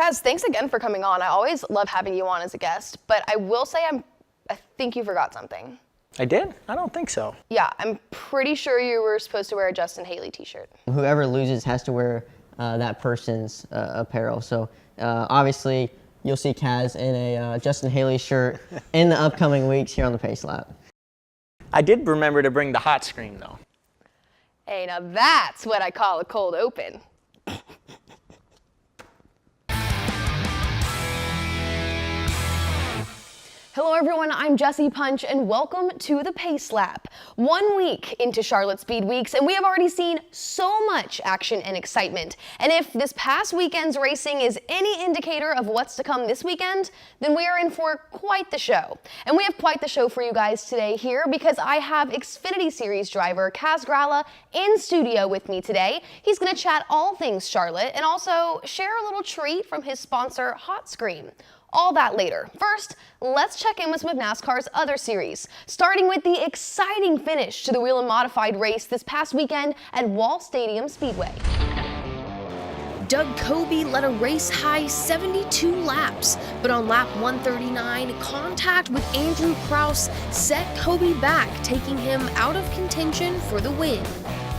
Kaz, thanks again for coming on. I always love having you on as a guest, but I will say I think you forgot something. I did? I don't think so. Yeah, I'm pretty sure you were supposed to wear a Justin Haley t-shirt. Whoever loses has to wear that person's apparel. So obviously you'll see Kaz in a Justin Haley shirt in the upcoming weeks here on the Pace Lap. I did remember to bring the HotScream though. Hey, now that's what I call a cold open. Hello everyone, I'm Jessie Punch and welcome to the Pace Lap. 1 week into Charlotte Speed Weeks and we have already seen so much action and excitement. And if this past weekend's racing is any indicator of what's to come this weekend, then we are in for quite the show. And we have quite the show for you guys today here because I have Xfinity Series driver Kaz Grala in studio with me today. He's going to chat all things Charlotte and also share a little treat from his sponsor HotScream. All that later. First, let's check in with some of NASCAR's other series, starting with the exciting finish to the Whelen Modified race this past weekend at Wall Stadium Speedway. Doug Coby led a race-high 72 laps, but on lap 139, contact with Andrew Kraus set Coby back, taking him out of contention for the win.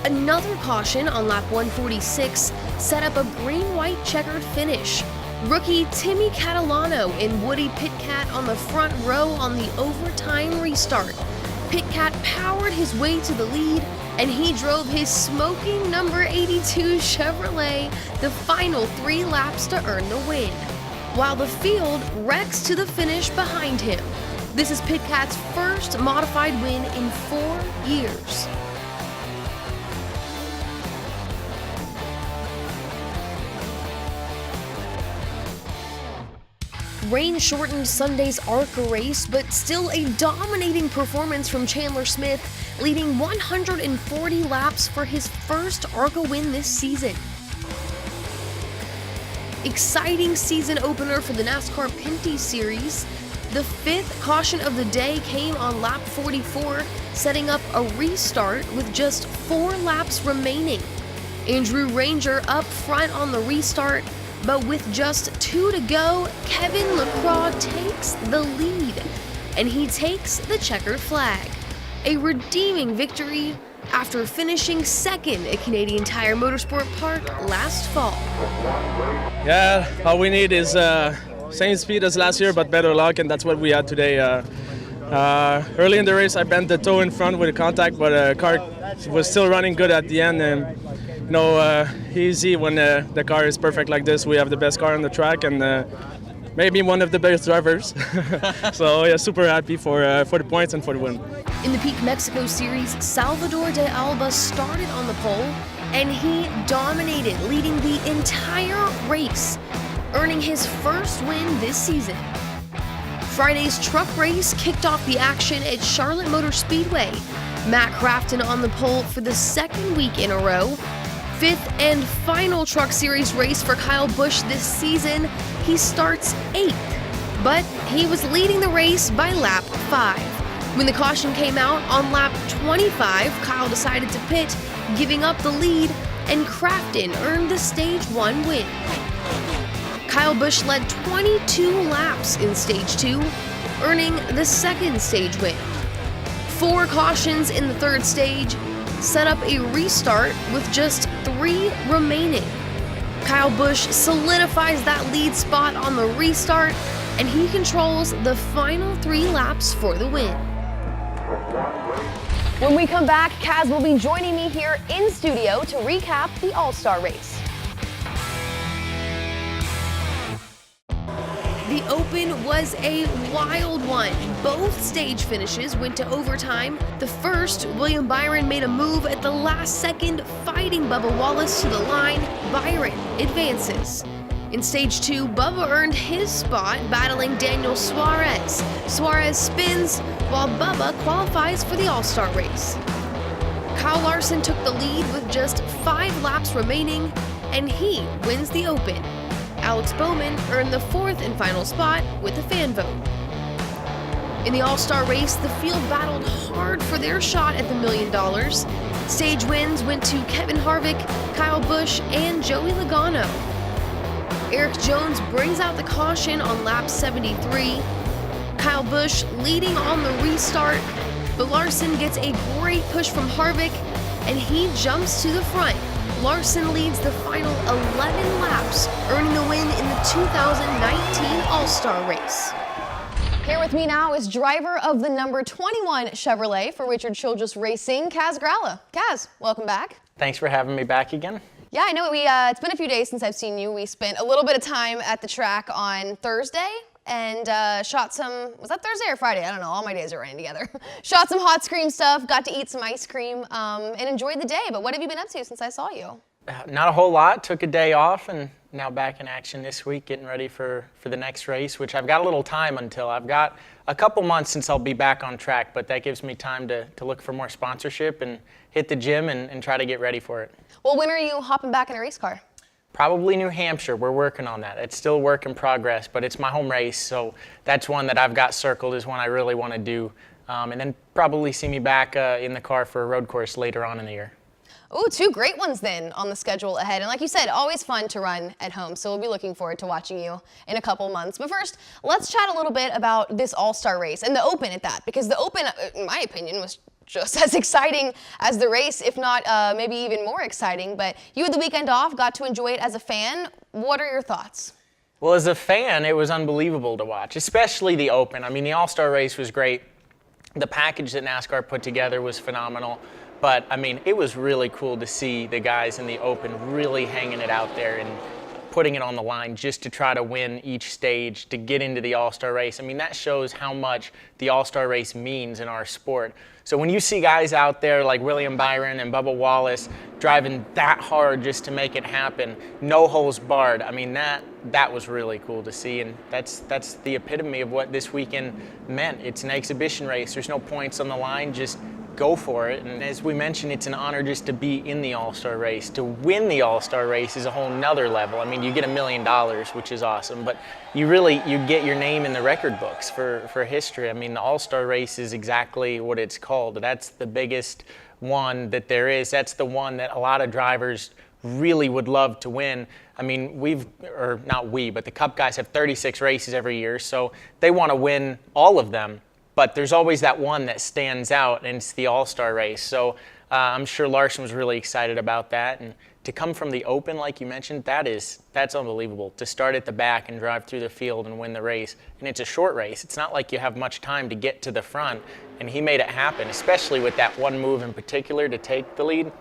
Another caution on lap 146 set up a green-white checkered finish. Rookie Timmy Catalano and Woody Pitkat on the front row on the overtime restart. Pitkat powered his way to the lead, and he drove his smoking number 82 Chevrolet the final 3 laps to earn the win, while the field wrecks to the finish behind him. This is Pitkat's first modified win in 4 years. Rain shortened Sunday's ARCA race, but still a dominating performance from Chandler Smith, leading 140 laps for his first ARCA win this season. Exciting season opener for the NASCAR Pinty Series. The 5th caution of the day came on lap 44, setting up a restart with just 4 laps remaining. Andrew Ranger up front on the restart, but with just 2 to go, Kevin LaCroix takes the lead, and he takes the checkered flag. A redeeming victory after finishing second at Canadian Tire Motorsport Park last fall. Yeah, all we need is same speed as last year, but better luck, and that's what we had today. Early in the race, I bent the toe in front with a contact, but the car was still running good at the end. And easy when the car is perfect like this. We have the best car on the track and maybe one of the best drivers. So yeah, super happy for the points and for the win. In the Peak Mexico Series, Salvador de Alba started on the pole and he dominated, leading the entire race, earning his first win this season. Friday's truck race kicked off the action at Charlotte Motor Speedway. Matt Crafton on the pole for the 2nd week in a row. 5th and final Truck Series race for Kyle Busch this season. He starts 8th, but he was leading the race by lap 5. When the caution came out on lap 25, Kyle decided to pit, giving up the lead, and Crafton earned the Stage 1 win. Kyle Busch led 22 laps in Stage 2, earning the 2nd stage win. 4 cautions in the 3rd stage set up a restart with just 3 remaining. Kyle Busch solidifies that lead spot on the restart, and he controls the final 3 laps for the win. When we come back, Kaz will be joining me here in studio to recap the All-Star race. The Open was a wild one. Both stage finishes went to overtime. The first, William Byron made a move at the last second, fighting Bubba Wallace to the line. Byron advances. In Stage 2, Bubba earned his spot, battling Daniel Suarez. Suarez spins, while Bubba qualifies for the All-Star race. Kyle Larson took the lead with just 5 laps remaining, and he wins the Open. Alex Bowman earned the 4th and final spot with a fan vote. In the All-Star race, the field battled hard for their shot at the $1 million. Stage wins went to Kevin Harvick, Kyle Busch, and Joey Logano. Eric Jones brings out the caution on lap 73. Kyle Busch leading on the restart, but Larson gets a great push from Harvick, and he jumps to the front. Larson leads the final 11 laps, earning the win in the 2019 All-Star race. Here with me now is driver of the number 21 Chevrolet for Richard Childress Racing, Kaz Grala. Kaz, welcome back. Thanks for having me back again. Yeah, I know it's been a few days since I've seen you. We spent a little bit of time at the track on Thursday and shot some, was that Thursday or Friday? I don't know, all my days are running together. Shot some HotScream stuff, got to eat some ice cream, and enjoyed the day. But what have you been up to since I saw you? Not a whole lot. Took a day off and now back in action this week, getting ready for the next race, which I've got a little time until. I've got a couple months since I'll be back on track, but that gives me time to look for more sponsorship and hit the gym and try to get ready for it. Well, when are you hopping back in a race car? Probably New Hampshire. We're working on that. It's still a work in progress, but it's my home race, so that's one that I've got circled as one I really want to do. And then probably see me back in the car for a road course later on in the year. Oh, two great ones then on the schedule ahead. And like you said, always fun to run at home. So we'll be looking forward to watching you in a couple months. But first, let's chat a little bit about this All-Star race and the Open at that. Because the Open, in my opinion, was just as exciting as the race, if not maybe even more exciting. But you had the weekend off, got to enjoy it as a fan. What are your thoughts? Well, as a fan, it was unbelievable to watch, especially the Open. I mean, the All-Star race was great. The package that NASCAR put together was phenomenal. But, I mean, it was really cool to see the guys in the Open really hanging it out there and putting it on the line just to try to win each stage to get into the All-Star race. I mean, that shows how much the All-Star race means in our sport. So when you see guys out there like William Byron and Bubba Wallace driving that hard just to make it happen, no holes barred, I mean, that was really cool to see. And that's the epitome of what this weekend meant. It's an exhibition race. There's no points on the line, just go for it. And as we mentioned, it's an honor just to be in the All-Star race. To win the All-Star race is a whole nother level. I mean, you get $1 million, which is awesome, but you get your name in the record books for history. I mean, the All-Star race is exactly what it's called. That's the biggest one that there is. That's the one that a lot of drivers really would love to win. I mean, but the Cup guys have 36 races every year, so they want to win all of them. But there's always that one that stands out, and it's the All-Star race. So I'm sure Larson was really excited about that. And to come from the Open, like you mentioned, that's unbelievable. To start at the back and drive through the field and win the race. And it's a short race. It's not like you have much time to get to the front. And he made it happen, especially with that one move in particular to take the lead.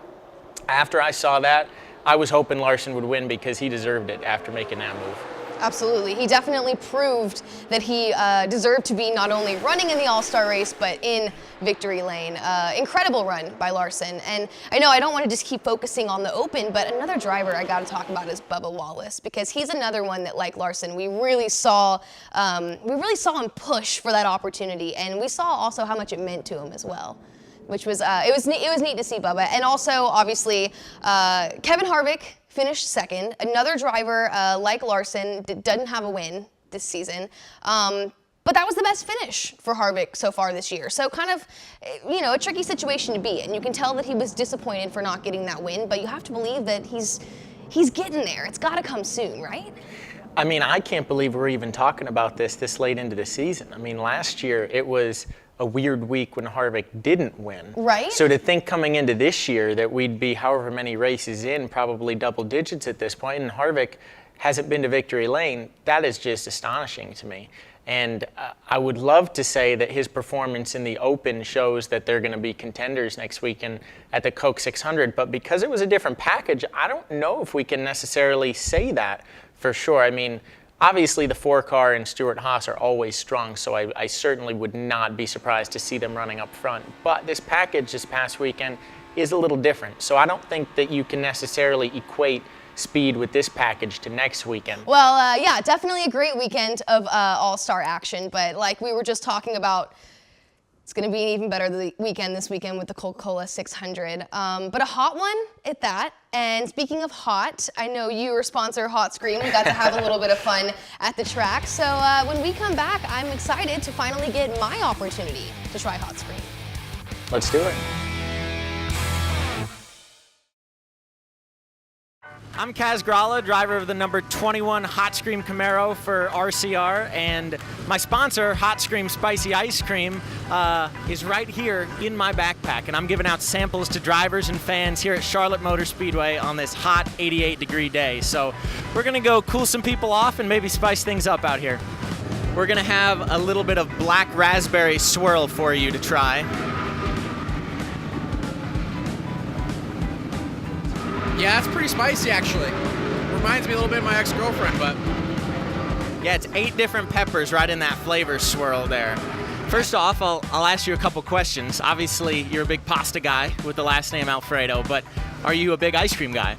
After I saw that, I was hoping Larson would win because he deserved it after making that move. Absolutely. He definitely proved that he deserved to be not only running in the All-Star race, but in victory lane. Incredible run by Larson. And I know I don't want to just keep focusing on the Open, but another driver I got to talk about is Bubba Wallace, because he's another one that, like Larson, we really saw him push for that opportunity, and we saw also how much it meant to him as well. Which was it was neat to see Bubba. And also, obviously, Kevin Harvick finished second. Another driver like Larson doesn't have a win this season. But that was the best finish for Harvick so far this year. So kind of, a tricky situation to be in. You can tell that he was disappointed for not getting that win, but you have to believe that he's getting there. It's got to come soon, right? I mean, I can't believe we're even talking about this late into the season. I mean, last year it was a weird week when Harvick didn't win. Right. So to think coming into this year that we'd be however many races in, probably double digits at this point, and Harvick hasn't been to victory lane, that is just astonishing to me. And I would love to say that his performance in the Open shows that they're going to be contenders next weekend at the Coke 600, but because it was a different package, I don't know if we can necessarily say that for sure. I mean, obviously the 4-car and Stewart-Haas are always strong, so I certainly would not be surprised to see them running up front. But this package this past weekend is a little different, so I don't think that you can necessarily equate speed with this package to next weekend. Well, yeah, definitely a great weekend of all-star action, but like we were just talking about, it's going to be an even better weekend this weekend with the Coca-Cola 600. But a hot one at that. And speaking of hot, I know you sponsor HotScream. We got to have a little bit of fun at the track. So when we come back, I'm excited to finally get my opportunity to try HotScream. Let's do it. I'm Kaz Grala, driver of the number 21 HotScream Camaro for RCR, and my sponsor, HotScream Spicy Ice Cream, is right here in my backpack, and I'm giving out samples to drivers and fans here at Charlotte Motor Speedway on this hot 88-degree day. So we're gonna go cool some people off and maybe spice things up out here. We're gonna have a little bit of black raspberry swirl for you to try. Yeah, it's pretty spicy actually. Reminds me a little bit of my ex-girlfriend, but Yeah, it's 8 different peppers right in that flavor swirl there. First off, I'll ask you a couple questions. Obviously, you're a big pasta guy with the last name Alfredo, but are you a big ice cream guy?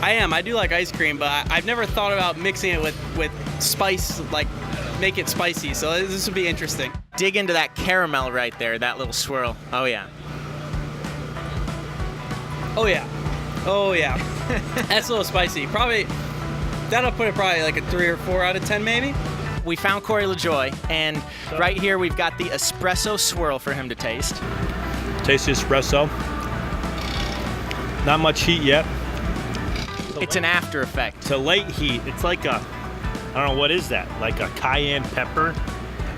I am. I do like ice cream, but I've never thought about mixing it with spice, like make it spicy. So this would be interesting. Dig into that caramel right there, that little swirl. Oh yeah. Oh yeah. Oh yeah. That's a little spicy. Probably, that'll put it probably like a 3 or 4 out of 10 maybe. We found Corey LaJoy, and right here we've got the espresso swirl for him to taste. Taste the espresso. Not much heat yet. It's an after effect. It's a late heat. It's like a, I don't know, what is that? Like a cayenne pepper,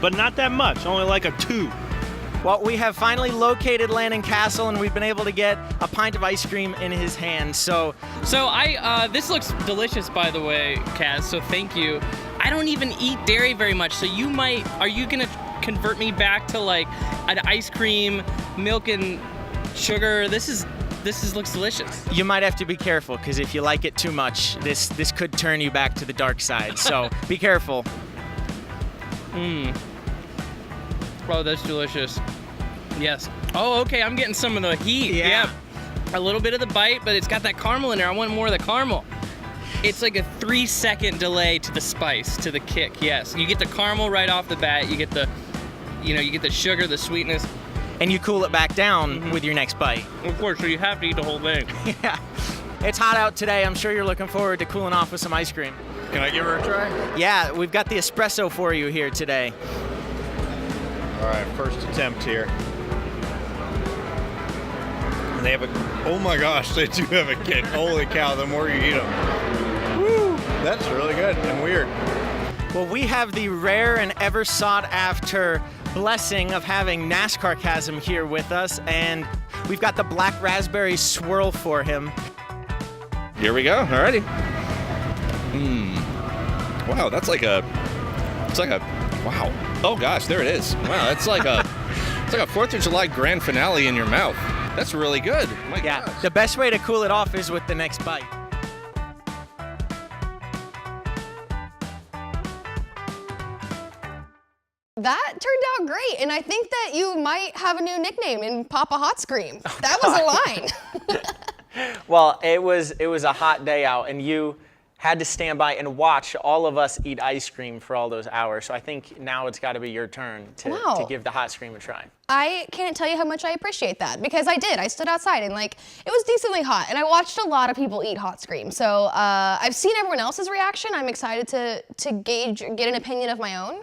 but not that much, only like a 2. Well, we have finally located Landon Castle, and we've been able to get a pint of ice cream in his hand. So this looks delicious, by the way, Kaz, so thank you. I don't even eat dairy very much, so are you gonna convert me back to like an ice cream, milk and sugar? This looks delicious. you might have to be careful, because if you like it too much, this could turn you back to the dark side. So be careful. Oh, that's delicious. Yes. Oh, okay, I'm getting some of the heat. Yeah. A little bit of the bite, but it's got that caramel in there. I want more of the caramel. It's like a 3-second delay to the spice, to the kick, yes. You get the caramel right off the bat. You get the sugar, the sweetness. And you cool it back down with your next bite. Of course, so you have to eat the whole thing. Yeah. It's hot out today. I'm sure you're looking forward to cooling off with some ice cream. can I give her a try? Yeah, we've got the espresso for you here today. All right, first attempt here. And they have a, oh my gosh, they do have a kick. Holy cow, the more you eat them. Woo, that's really good and weird. Well, we have the rare and ever sought after blessing of having NASCAR Chasm here with us, and we've got the black raspberry swirl for him. Here we go, alrighty. Wow, it's like a, wow. Oh gosh, there it is. Wow, it's like a 4th of July grand finale in your mouth. That's really good. My Yeah, gosh. the best way to cool it off is with the next bite. That turned out great, and I think that you might have a new nickname in Papa HotScream. That was a line. Well, it was a hot day out, and you had to stand by and watch all of us eat ice cream for all those hours. So I think now it's got to be your turn to give the HotScream a try. I can't tell you how much I appreciate that, because I did. I stood outside and it was decently hot, and I watched a lot of people eat HotScream. So I've seen everyone else's reaction. I'm excited to get an opinion of my own.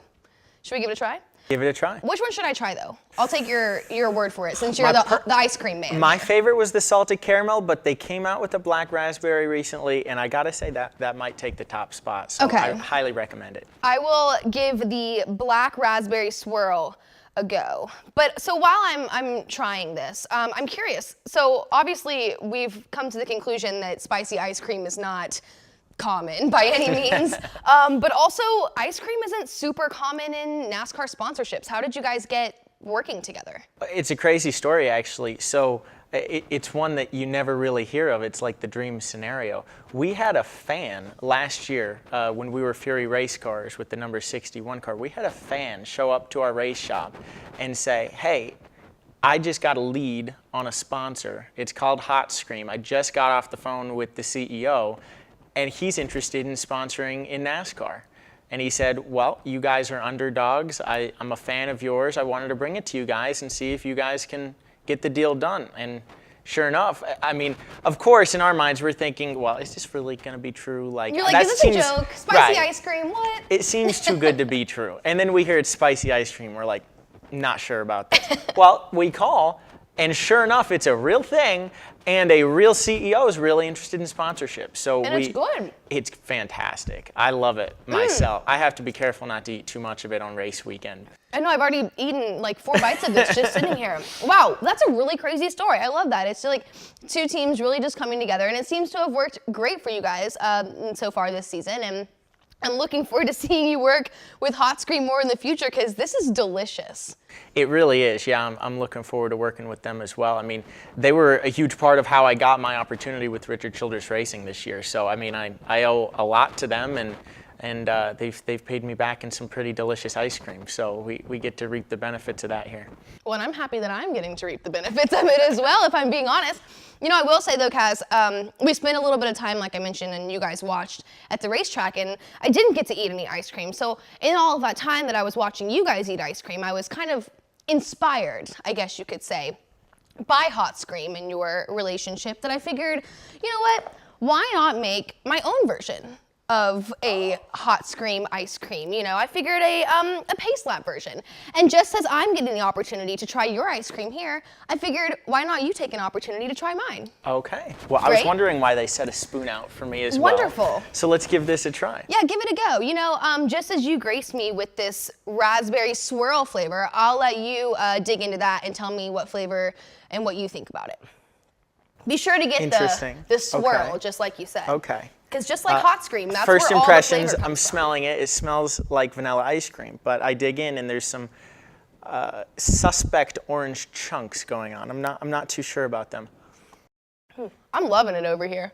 Should we give it a try? Give it a try. Which one should I try though? I'll take your word for it, since you're the ice cream man. My favorite was the salted caramel, but they came out with the black raspberry recently, and I gotta say that might take the top spot. So Okay. I highly recommend it. I will give the black raspberry swirl a go. But so while I'm trying this, I'm curious. So obviously we've come to the conclusion that spicy ice cream is not common by any means, but also ice cream isn't super common in NASCAR sponsorships. How did you guys get working together? It's a crazy story, actually. So it's one that you never really hear of. It's like the dream scenario. We had a fan last year when we were Fury Race Cars with the number 61 car. We had a fan show up to our race shop and say, hey, I just got a lead on a sponsor. It's called HotScream. I just got off the phone with the CEO, and he's interested in sponsoring in NASCAR. And he said, well, you guys are underdogs. I'm a fan of yours. I wanted to bring it to you guys and see if you guys can get the deal done. And sure enough, I mean, of course, in our minds, we're thinking, well, is this really going to be true? You're like, is this a joke? Spicy ice cream, what? It seems too good to be true. And then we hear it's spicy ice cream. We're like, not sure about this. Well, we call, And sure enough, it's a real thing, and a real CEO is really interested in sponsorship. So And it's good. It's fantastic. I love it myself. I have to be careful not to eat too much of it on race weekend. I know I've already eaten like 4 bites of this just sitting here. Wow, that's a really crazy story. I love that. It's like 2 teams really just coming together, and it seems to have worked great for you guys so far this season. And I'm looking forward to seeing you work with HotScream more in the future because this is delicious. It really is. Yeah, I'm looking forward to working with them as well. I mean, they were a huge part of how I got my opportunity with Richard Childress Racing this year. So I mean, I owe a lot to them, and they've paid me back in some pretty delicious ice cream. So we get to reap the benefits of that here. Well, and I'm happy that I'm getting to reap the benefits of it as well, if I'm being honest. You know, I will say though, Kaz, we spent a little bit of time, like I mentioned, and you guys watched at the racetrack, and I didn't get to eat any ice cream. So in all of that time that I was watching you guys eat ice cream, I was kind of inspired, I guess you could say, by HotScream and your relationship, that I figured, you know what, why not make my own version of a HotScream ice cream? You know, I figured a Pace Lap version. And just as I'm getting the opportunity to try your ice cream here, I figured why not you take an opportunity to try mine? Okay. Well, I was wondering why they set a spoon out for me as well. Wonderful. So let's give this a try. Yeah, give it a go. You know, just as you graced me with this raspberry swirl flavor, I'll let you dig into that and tell me what flavor and what you think about it. Be sure to get the swirl, just like you said. Okay. Because just like HotScream, that's first where all impressions, the flavor I'm comes from. smelling it. It smells like vanilla ice cream, but I dig in and there's some suspect orange chunks going on. I'm not too sure about them. I'm loving it over here.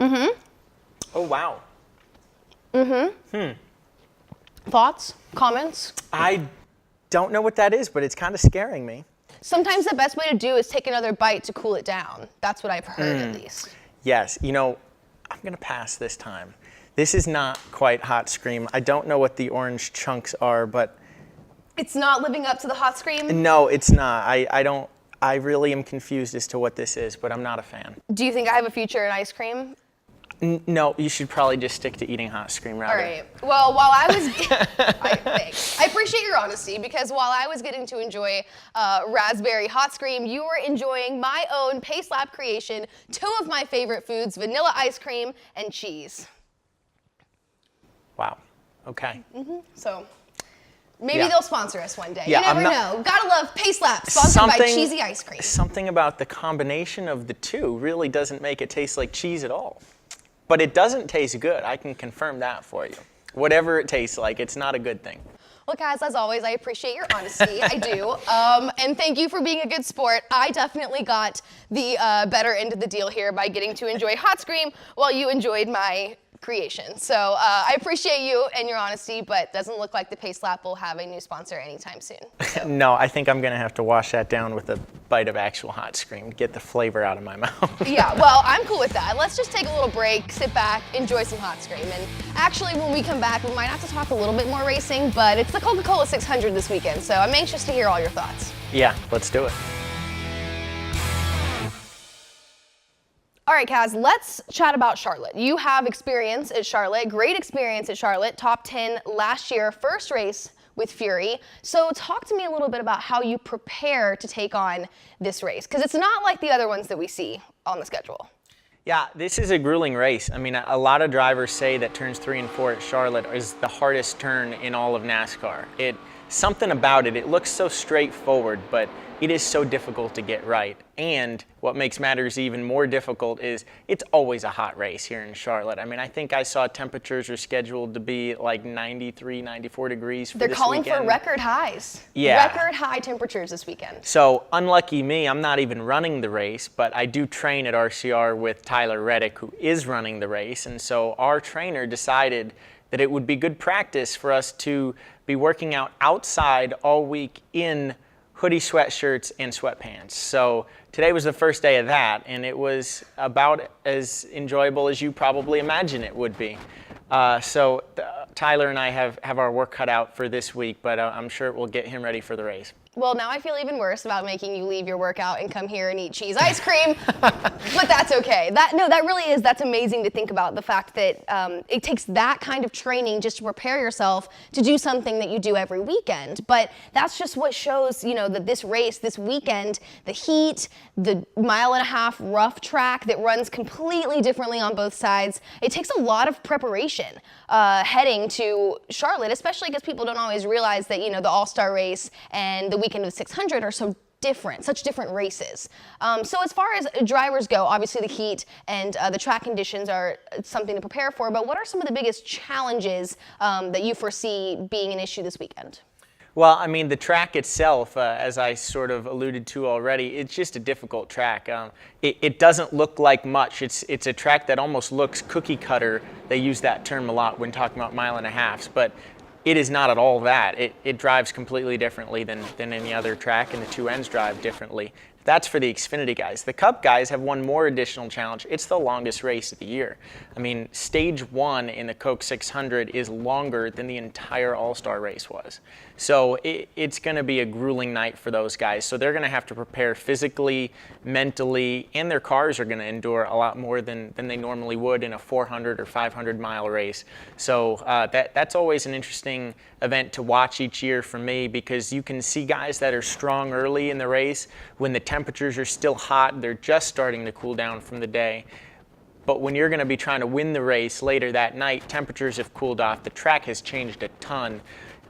Oh wow. Thoughts? Comments? I don't know what that is, but it's kind of scaring me. Sometimes the best way to do is take another bite to cool it down. That's what I've heard, at least. Yes, you know, I'm gonna pass this time. This is not quite HotScream. I don't know what the orange chunks are, but It's not living up to the HotScream? no, it's not. I really am confused as to what this is, but I'm not a fan. Do you think I have a future in ice cream? No, you should probably just stick to eating HotScream rather. All right. Well, while I was, thanks. I appreciate your honesty, because while I was getting to enjoy raspberry HotScream, you were enjoying my own Pace Lab creation, 2 of my favorite foods, vanilla ice cream and cheese. Wow. Okay. So maybe they'll sponsor us one day. Yeah, you never know. Gotta love Pace Lab, sponsored by cheesy ice cream. Something about the combination of the two really doesn't make it taste like cheese at all. But it doesn't taste good. I can confirm that for you. Whatever it tastes like, it's not a good thing. Well, guys, as always, I appreciate your honesty. I do. And thank you for being a good sport. I definitely got the better end of the deal here by getting to enjoy HotScream while you enjoyed my creation. So I appreciate you and your honesty, but doesn't look like the Pace Lap will have a new sponsor anytime soon. So. No, I think I'm gonna have to wash that down with a bite of actual HotScream to get the flavor out of my mouth. Yeah, well, I'm cool with that. Let's just take a little break, sit back, enjoy some HotScream. And actually, when we come back, we might have to talk a little bit more racing, but it's the Coca-Cola 600 this weekend, so I'm anxious to hear all your thoughts. Yeah, let's do it. All right, Kaz, let's chat about Charlotte. You have experience at Charlotte, great experience at Charlotte, top 10 last year, first race with Fury. So talk to me a little bit about how you prepare to take on this race, because it's not like the other ones that we see on the schedule. Yeah, this is a grueling race. I mean, a lot of drivers say that turns 3 and 4 at Charlotte is the hardest turn in all of NASCAR. Something about it, it looks so straightforward, but it is so difficult to get right. And what makes matters even more difficult is it's always a hot race here in Charlotte. I mean, I think I saw temperatures are scheduled to be like 93, 94 degrees for this weekend. They're calling for record highs. Yeah. Record high temperatures this weekend. So unlucky me, I'm not even running the race, but I do train at RCR with Tyler Reddick, who is running the race. And so our trainer decided that it would be good practice for us to be working out outside all week in hoodie sweatshirts and sweatpants. So today was the first day of that, and it was about as enjoyable as you probably imagine it would be. Tyler and I have our work cut out for this week, but I'm sure it will get him ready for the race. Well, now I feel even worse about making you leave your workout and come here and eat cheese ice cream, but that's okay. That really is, that's amazing to think about, the fact that it takes that kind of training just to prepare yourself to do something that you do every weekend. But that's just what shows, that this race, this weekend, the heat, the 1.5 mile rough track that runs completely differently on both sides, it takes a lot of preparation heading to Charlotte, especially because people don't always realize that, the All-Star race and the weekend of the 600 are so different, such different races. So as far as drivers go, obviously the heat and the track conditions are something to prepare for, but what are some of the biggest challenges that you foresee being an issue this weekend? Well, I mean, the track itself, as I sort of alluded to already, it's just a difficult track. It doesn't look like much. It's a track that almost looks cookie cutter. They use that term a lot when talking about 1.5 miles, but it is not at all that. It drives completely differently than any other track, and the two ends drive differently. That's for the Xfinity guys. The Cup guys have one more additional challenge. It's the longest race of the year. I mean, stage 1 in the Coke 600 is longer than the entire All-Star race was. So it's going to be a grueling night for those guys. So they're going to have to prepare physically, mentally, and their cars are going to endure a lot more than they normally would in a 400 or 500 mile race. So that's always an interesting event to watch each year for me, because you can see guys that are strong early in the race when the temperatures are still hot, they're just starting to cool down from the day. But when you're going to be trying to win the race later that night, temperatures have cooled off, the track has changed a ton,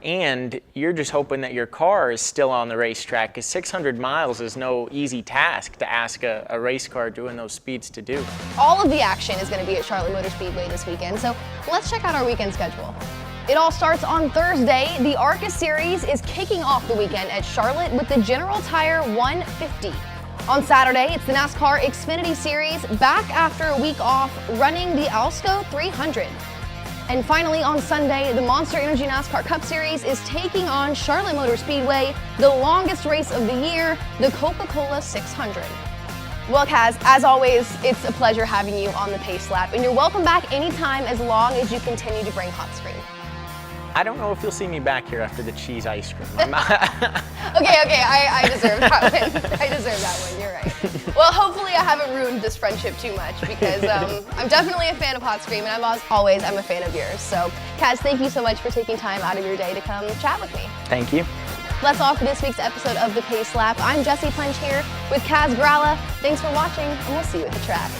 and you're just hoping that your car is still on the racetrack, because 600 miles is no easy task to ask a race car doing those speeds to do. All of the action is going to be at Charlotte Motor Speedway this weekend, so let's check out our weekend schedule. It all starts on Thursday. The ARCA Series is kicking off the weekend at Charlotte with the General Tire 150. On Saturday, it's the NASCAR Xfinity Series, back after a week off, running the Alsco 300. And finally, on Sunday, the Monster Energy NASCAR Cup Series is taking on Charlotte Motor Speedway, the longest race of the year, the Coca-Cola 600. Well, Kaz, as always, it's a pleasure having you on the Pace Lap, and you're welcome back anytime as long as you continue to bring HotScream. I don't know if you'll see me back here after the cheese ice cream. Okay, I deserve that one. I deserve that one, you're right. Well, hopefully I haven't ruined this friendship too much, because I'm definitely a fan of HotScream, and I'm a fan of yours. So, Kaz, thank you so much for taking time out of your day to come chat with me. Thank you. That's all for this week's episode of The Pace Lap. I'm Jessie Punch here with Kaz Grala. Thanks for watching, and we'll see you at the track.